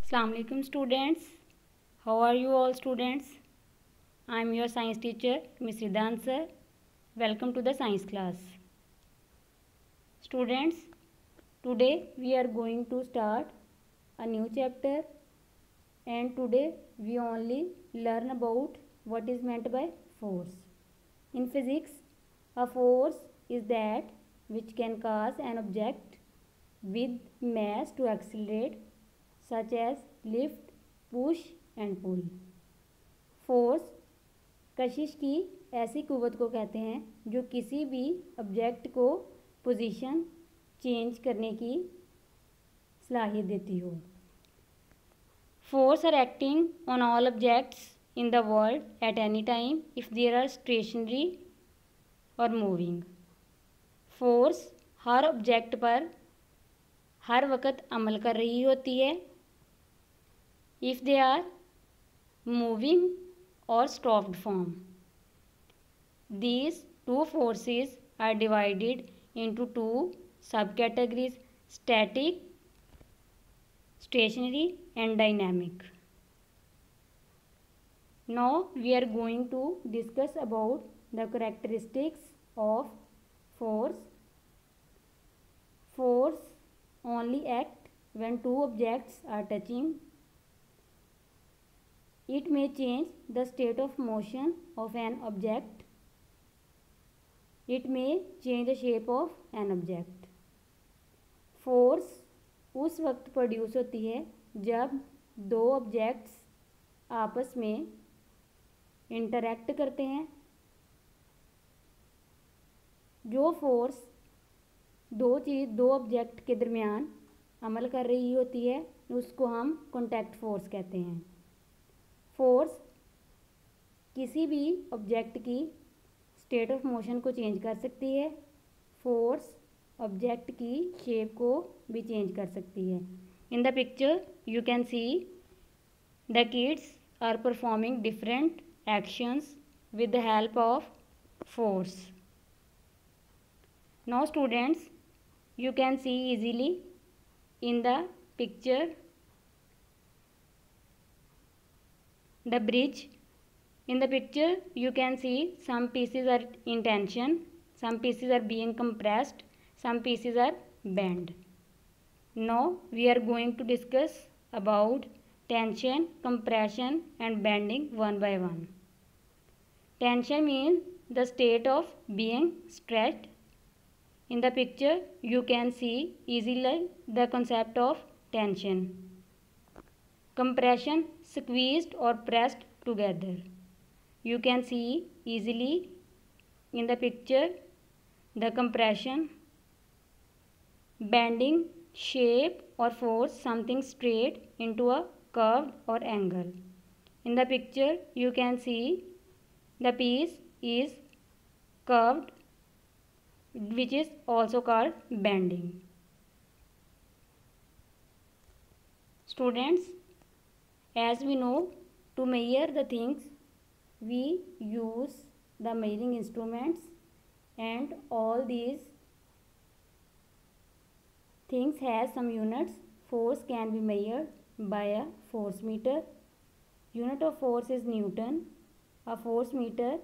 Assalamu alaikum students. How are you all students? I am your science teacher Miss Ridan sir. Welcome to the science class. Students, today we are going to start a new chapter, and today we only learn about what is meant by force. In physics, a force is that which can cause an object with mass to accelerate, such as lift, push and pull. Force कशिश की ऐसी कुव्वत को कहते हैं जो किसी भी object को position change करने की सलाहियत देती हो. Force are acting on all objects in the world at any time if they are stationary or moving. Force her object पर हर वक्त अमल कर रही होती है if they are moving or stopped form. These two forces are divided into two subcategories: static, stationary and dynamic. Now we are going to discuss about the characteristics of force. Force only act when two objects are touching. It may change the state of motion of an object. It may change the shape of an object. Force उस वक्त produce होती है जब दो objects आपस में interact करते हैं. जो फोर्स दो ऑब्जेक्ट के दरमियान अमल कर रही होती है उसको हम कॉन्टैक्ट फोर्स कहते हैं. फोर्स किसी भी ऑब्जेक्ट की स्टेट ऑफ मोशन को चेंज कर सकती है. फोर्स ऑब्जेक्ट की शेप को भी चेंज कर सकती है. In the picture you can see the kids are performing different actions with the help of force. Now students, you can see easily in the picture the bridge. In the picture you can see some pieces are in tension, some pieces are being compressed, some pieces are bent. Now we are going to discuss about tension, compression and bending one by one. Tension means the state of being stretched. In the picture you can see easily the concept of tension. Compression, squeezed or pressed together. You can see easily in the picture the compression. Bending, shape or force something straight into a curved or angle. In the picture you can see the piece is curved, which is also called bending. Students, as we know, to measure the things we use the measuring instruments, and all these things has some units. Force can be measured by a force meter. Unit of force is Newton. A force meter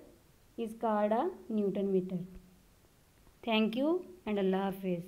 is called a Newton meter. Thank you and Allah Hafiz.